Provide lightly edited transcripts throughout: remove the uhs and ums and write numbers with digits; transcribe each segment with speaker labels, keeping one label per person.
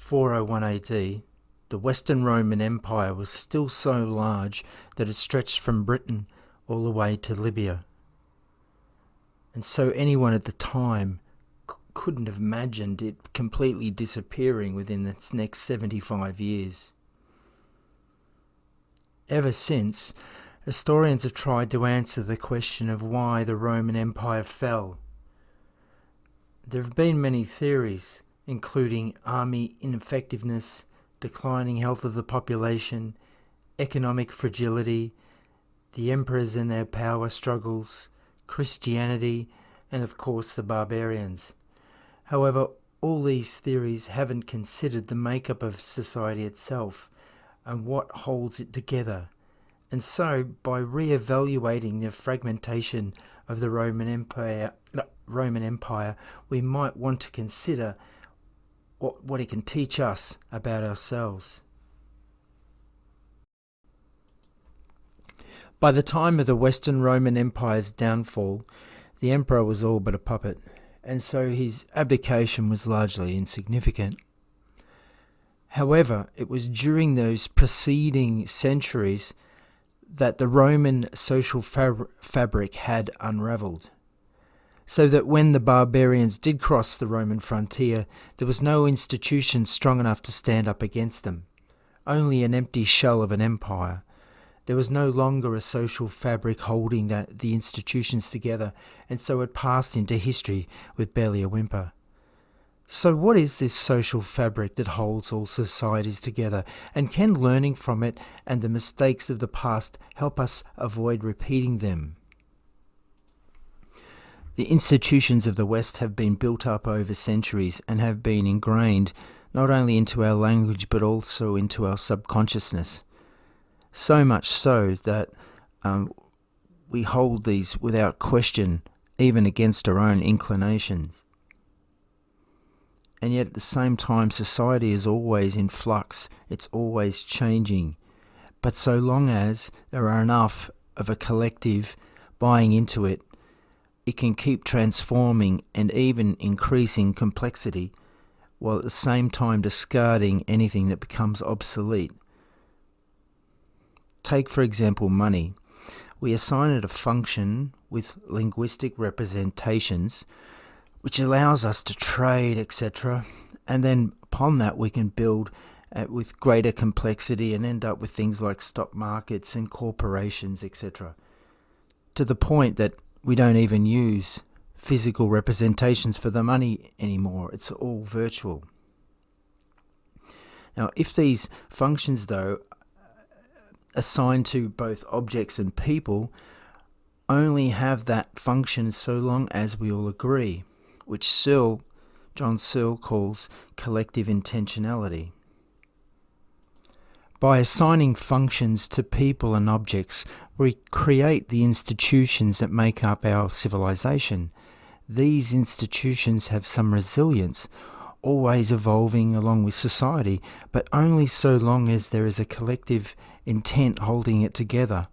Speaker 1: 401 AD, the Western Roman Empire was still so large that it stretched from Britain all the way to Libya. And so anyone at the time couldn't have imagined it completely disappearing within the next 75 years. Ever since, historians have tried to answer the question of why the Roman Empire fell. There have been many theories, including army ineffectiveness, declining health of the population, economic fragility, the emperors and their power struggles, Christianity, and of course the barbarians. However, all these theories haven't considered the makeup of society itself and what holds it together. And so, by re-evaluating the fragmentation of the Roman Empire, we might want to consider what it can teach us about ourselves. By the time of the Western Roman Empire's downfall, the emperor was all but a puppet, and so his abdication was largely insignificant. However, it was during those preceding centuries that the Roman social fabric had unravelled, so that when the barbarians did cross the Roman frontier, there was no institution strong enough to stand up against them, only an empty shell of an empire. There was no longer a social fabric holding the institutions together, and so it passed into history with barely a whimper. So what is this social fabric that holds all societies together, and can learning from it and the mistakes of the past help us avoid repeating them? The institutions of the West have been built up over centuries and have been ingrained not only into our language but also into our subconsciousness. So much so that we hold these without question, even against our own inclinations. And yet at the same time, society is always in flux, it's always changing. But so long as there are enough of a collective buying into it, it can keep transforming and even increasing complexity, while at the same time discarding anything that becomes obsolete. Take, for example, money. We assign it a function with linguistic representations, which allows us to trade, etc. And then upon that we can build with greater complexity and end up with things like stock markets and corporations, etc. To the point that we don't even use physical representations for the money anymore. It's all virtual. Now, if these functions, though, assigned to both objects and people, only have that function so long as we all agree, which John Searle calls collective intentionality. By assigning functions to people and objects, we create the institutions that make up our civilization. These institutions have some resilience, always evolving along with society, but only so long as there is a collective intent holding it together.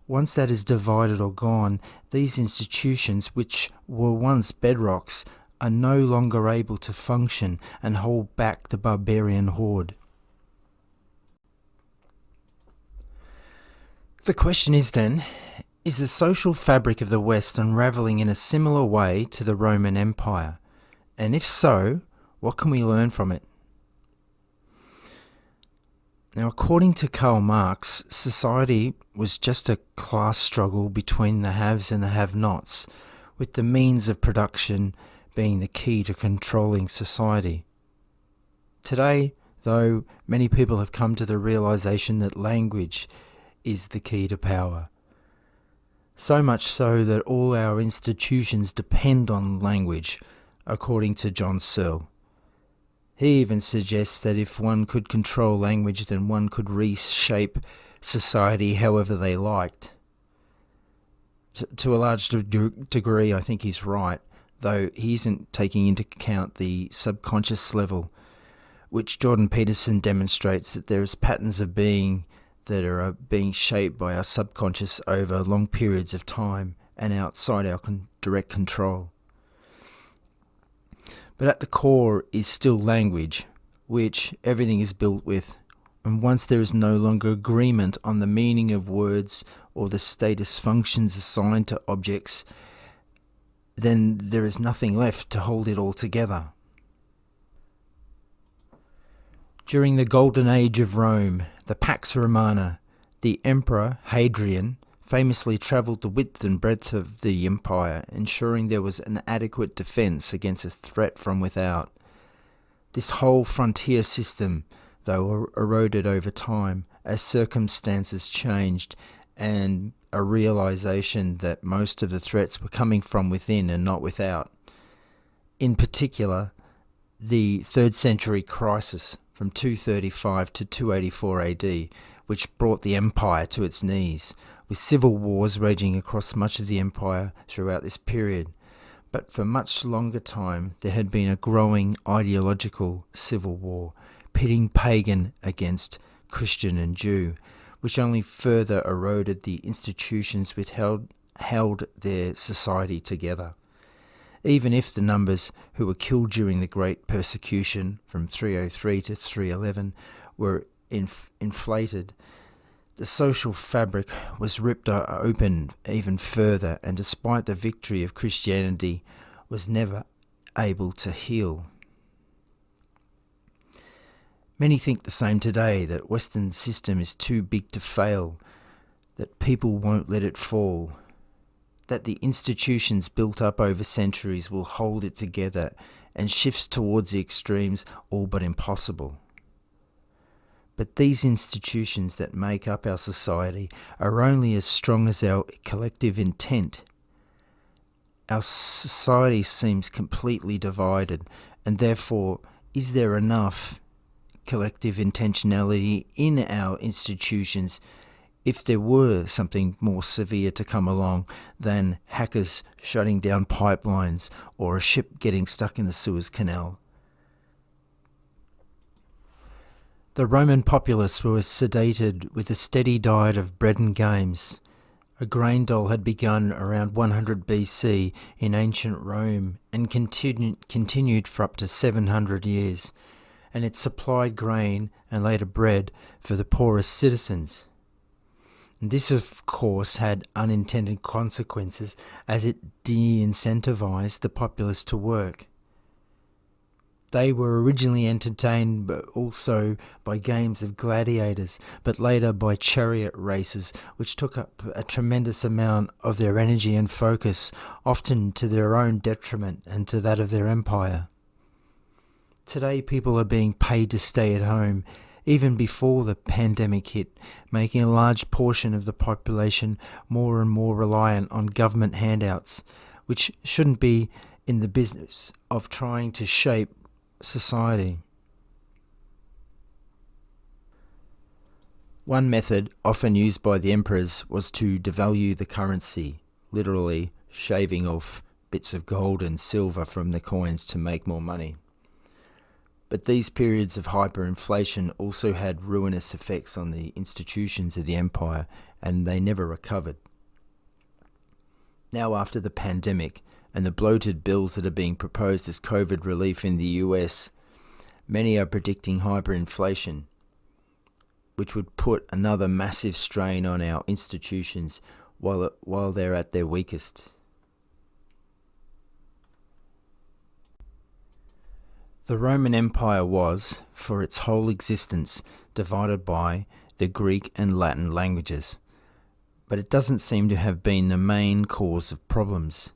Speaker 1: Once that is divided or gone, these institutions, which were once bedrocks, are no longer able to function and hold back the barbarian horde. The question is then, is the social fabric of the West unravelling in a similar way to the Roman Empire? And if so, what can we learn from it? Now, according to Karl Marx, society was just a class struggle between the haves and the have-nots, with the means of production being the key to controlling society. Today, though, many people have come to the realization that language is the key to power. So much so that all our institutions depend on language, according to John Searle. He even suggests that if one could control language, then one could reshape society however they liked. To a large degree, I think he's right, though he isn't taking into account the subconscious level, which Jordan Peterson demonstrates that there's patterns of being that are being shaped by our subconscious over long periods of time and outside our direct control. But at the core is still language, which everything is built with. And once there is no longer agreement on the meaning of words or the status functions assigned to objects, then there is nothing left to hold it all together. During the Golden Age of Rome, the Pax Romana, the Emperor Hadrian famously travelled the width and breadth of the empire, ensuring there was an adequate defence against a threat from without. This whole frontier system, though, eroded over time as circumstances changed and a realisation that most of the threats were coming from within and not without. In particular, the 3rd century crisis from 235 to 284 AD, which brought the empire to its knees, with civil wars raging across much of the empire throughout this period. But for much longer time, there had been a growing ideological civil war, pitting pagan against Christian and Jew, which only further eroded the institutions which held their society together. Even if the numbers who were killed during the Great Persecution from 303 to 311 were inflated, the social fabric was ripped open even further, and despite the victory of Christianity, was never able to heal. Many think the same today, that Western system is too big to fail, that people won't let it fall, that the institutions built up over centuries will hold it together, and shifts towards the extremes all but impossible. But these institutions that make up our society are only as strong as our collective intent. Our society seems completely divided, and therefore, is there enough collective intentionality in our institutions if there were something more severe to come along than hackers shutting down pipelines or a ship getting stuck in the Suez Canal? The Roman populace were sedated with a steady diet of bread and games. A grain dole had begun around 100 BC in ancient Rome and continued for up to 700 years, and it supplied grain and later bread for the poorest citizens. And this, of course, had unintended consequences as it de-incentivized the populace to work. They were originally entertained also by games of gladiators, but later by chariot races, which took up a tremendous amount of their energy and focus, often to their own detriment and to that of their empire. Today, people are being paid to stay at home, even before the pandemic hit, making a large portion of the population more and more reliant on government handouts, which shouldn't be in the business of trying to shape society. One method often used by the emperors was to devalue the currency, literally shaving off bits of gold and silver from the coins to make more money. But these periods of hyperinflation also had ruinous effects on the institutions of the empire, and they never recovered. Now, after the pandemic and the bloated bills that are being proposed as COVID relief in the US, many are predicting hyperinflation, which would put another massive strain on our institutions while they're at their weakest. The Roman Empire was, for its whole existence, divided by the Greek and Latin languages, but it doesn't seem to have been the main cause of problems.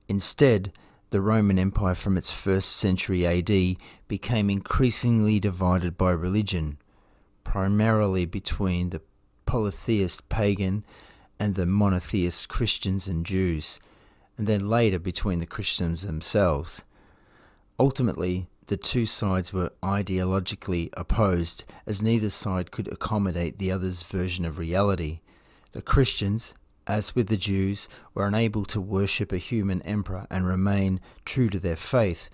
Speaker 1: Instead, the Roman Empire from its 1st century AD became increasingly divided by religion, primarily between the polytheist pagan and the monotheist Christians and Jews, and then later between the Christians themselves. Ultimately, the two sides were ideologically opposed, as neither side could accommodate the other's version of reality. The Christians, as with the Jews, were unable to worship a human emperor and remain true to their faith,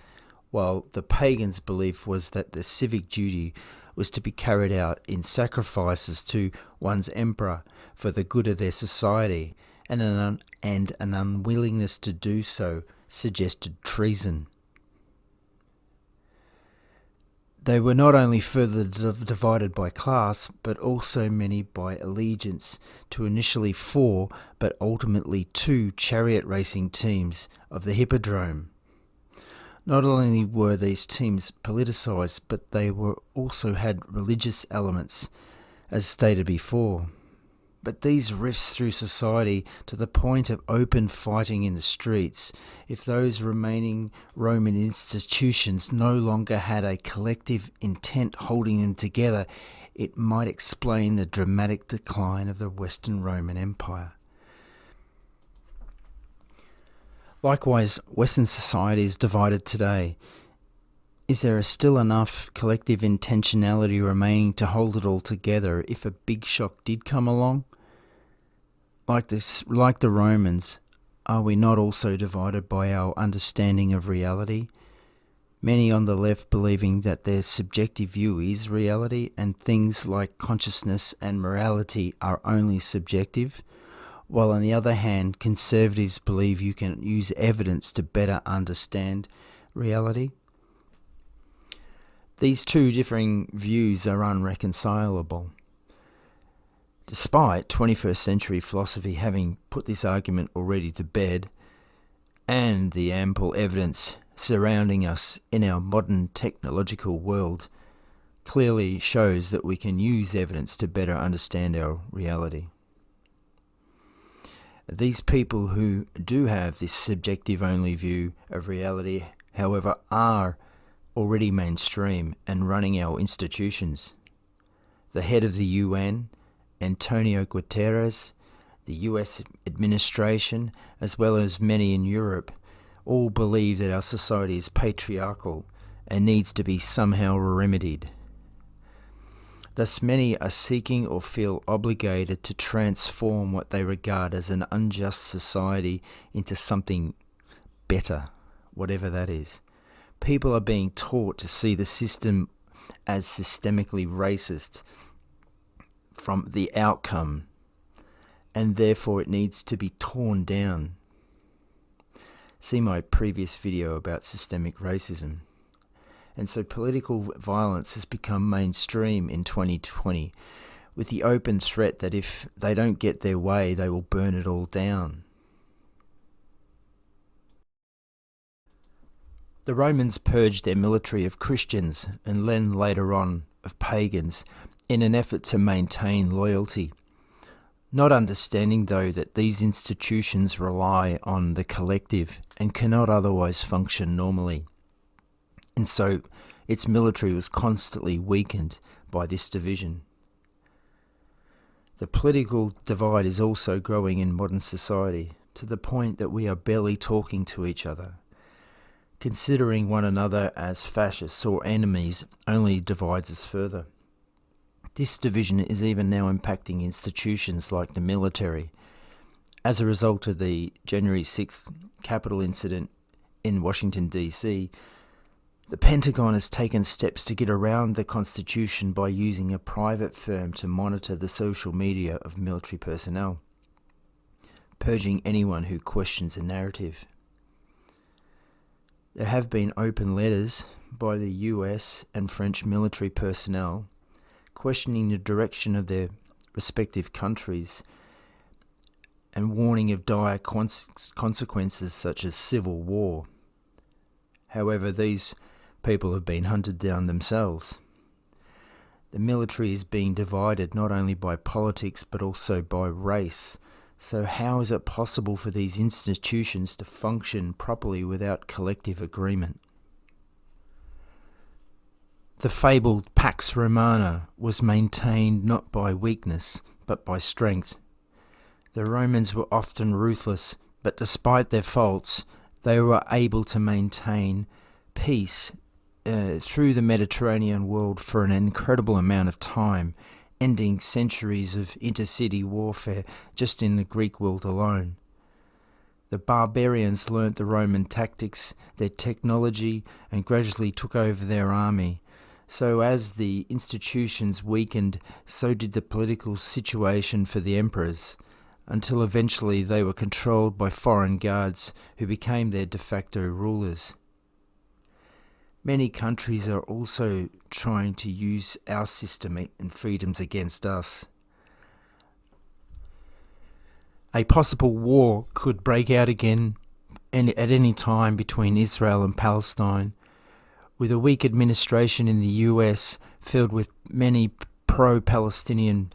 Speaker 1: while the pagans' belief was that the civic duty was to be carried out in sacrifices to one's emperor for the good of their society, and an unwillingness to do so suggested treason. They were not only further divided by class, but also many by allegiance to initially 4, but ultimately 2 chariot racing teams of the Hippodrome. Not only were these teams politicised, but they were also had religious elements, as stated before. But these rifts through society to the point of open fighting in the streets, if those remaining Roman institutions no longer had a collective intent holding them together, it might explain the dramatic decline of the Western Roman Empire. Likewise, Western society is divided today. Is there still enough collective intentionality remaining to hold it all together if a big shock did come along? Like the Romans, are we not also divided by our understanding of reality? Many on the left believing that their subjective view is reality and things like consciousness and morality are only subjective, while on the other hand, conservatives believe you can use evidence to better understand reality. These two differing views are unreconcilable. Despite 21st century philosophy having put this argument already to bed, and the ample evidence surrounding us in our modern technological world clearly shows that we can use evidence to better understand our reality. These people who do have this subjective-only view of reality, however, are already mainstream and running our institutions. The head of the UN, Antonio Guterres, the US administration, as well as many in Europe, all believe that our society is patriarchal and needs to be somehow remedied. Thus many are seeking or feel obligated to transform what they regard as an unjust society into something better, whatever that is. People are being taught to see the system as systemically racist from the outcome, and therefore it needs to be torn down. See my previous video about systemic racism. And so political violence has become mainstream in 2020, with the open threat that if they don't get their way, they will burn it all down. The Romans purged their military of Christians and then later on of pagans in an effort to maintain loyalty, not understanding though that these institutions rely on the collective and cannot otherwise function normally. And so its military was constantly weakened by this division. The political divide is also growing in modern society to the point that we are barely talking to each other. Considering one another as fascists or enemies only divides us further. This division is even now impacting institutions like the military. As a result of the January 6th Capitol incident in Washington, D.C., the Pentagon has taken steps to get around the Constitution by using a private firm to monitor the social media of military personnel, purging anyone who questions the narrative. There have been open letters by the US and French military personnel questioning the direction of their respective countries and warning of dire consequences such as civil war. However, these people have been hunted down themselves. The military is being divided not only by politics but also by race. So how is it possible for these institutions to function properly without collective agreement? The fabled Pax Romana was maintained not by weakness, but by strength. The Romans were often ruthless, but despite their faults, they were able to maintain peace through the Mediterranean world for an incredible amount of time, ending centuries of intercity warfare just in the Greek world alone. The barbarians learnt the Roman tactics, their technology, and gradually took over their army. So as the institutions weakened, so did the political situation for the emperors, until eventually they were controlled by foreign guards who became their de facto rulers. Many countries are also trying to use our system and freedoms against us. A possible war could break out again at any time between Israel and Palestine, with a weak administration in the US filled with many pro-Palestinian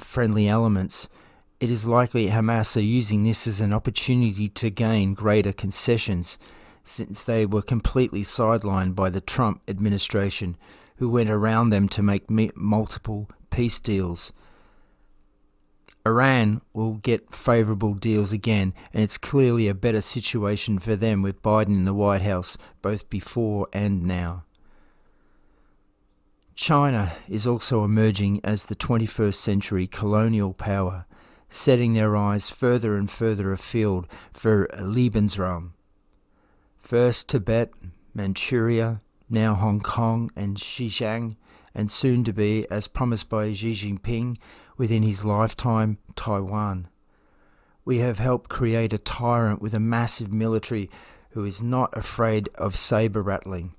Speaker 1: friendly elements. It is likely Hamas are using this as an opportunity to gain greater concessions, since they were completely sidelined by the Trump administration, who went around them to make multiple peace deals. Iran will get favourable deals again, and it's clearly a better situation for them with Biden in the White House, both before and now. China is also emerging as the 21st century colonial power, setting their eyes further and further afield for Lebensraum. First Tibet, Manchuria, now Hong Kong and Xinjiang, and soon to be, as promised by Xi Jinping, within his lifetime, Taiwan. We have helped create a tyrant with a massive military who is not afraid of saber rattling.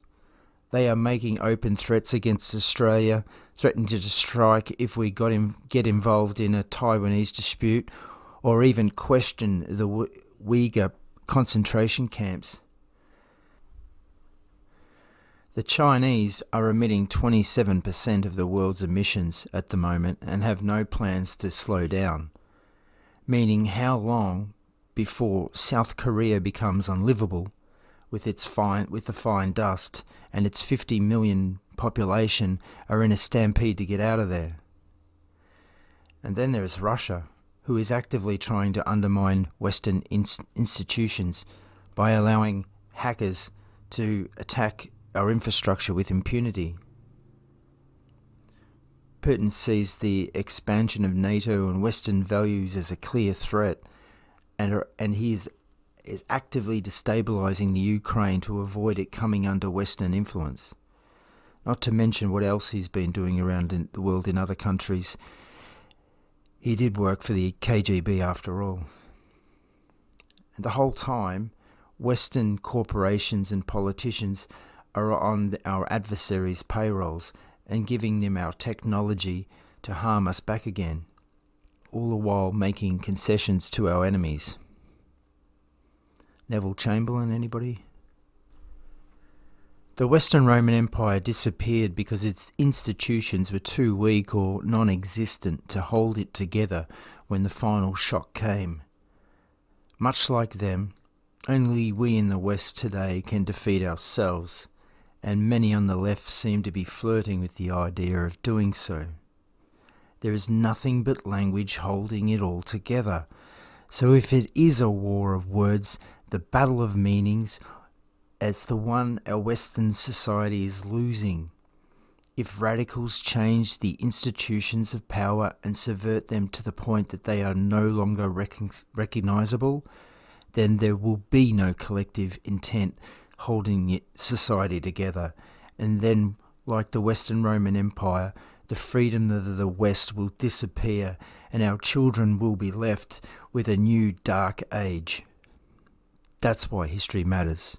Speaker 1: They are making open threats against Australia, threatening to strike if we get involved in a Taiwanese dispute, or even question the Uyghur concentration camps. The Chinese are emitting 27% of the world's emissions at the moment and have no plans to slow down, meaning how long before South Korea becomes unlivable with the fine dust, and its 50 million population are in a stampede to get out of there. And then there is Russia, who is actively trying to undermine Western institutions by allowing hackers to attack our infrastructure with impunity. Putin sees the expansion of NATO and Western values as a clear threat, and he is actively destabilising the Ukraine to avoid it coming under Western influence. Not to mention what else he's been doing around in the world in other countries. He did work for the KGB after all. And the whole time, Western corporations and politicians are on our adversaries' payrolls and giving them our technology to harm us back again, all the while making concessions to our enemies. Neville Chamberlain, anybody? The Western Roman Empire disappeared because its institutions were too weak or non-existent to hold it together when the final shock came. Much like them, only we in the West today can defeat ourselves, and many on the left seem to be flirting with the idea of doing so. There is nothing but language holding it all together. So if it is a war of words, the battle of meanings, it's the one our Western society is losing. If radicals change the institutions of power and subvert them to the point that they are no longer recognisable, then there will be no collective intent holding society together. And then, like the Western Roman Empire, the freedom of the West will disappear, and our children will be left with a new dark age. That's why history matters.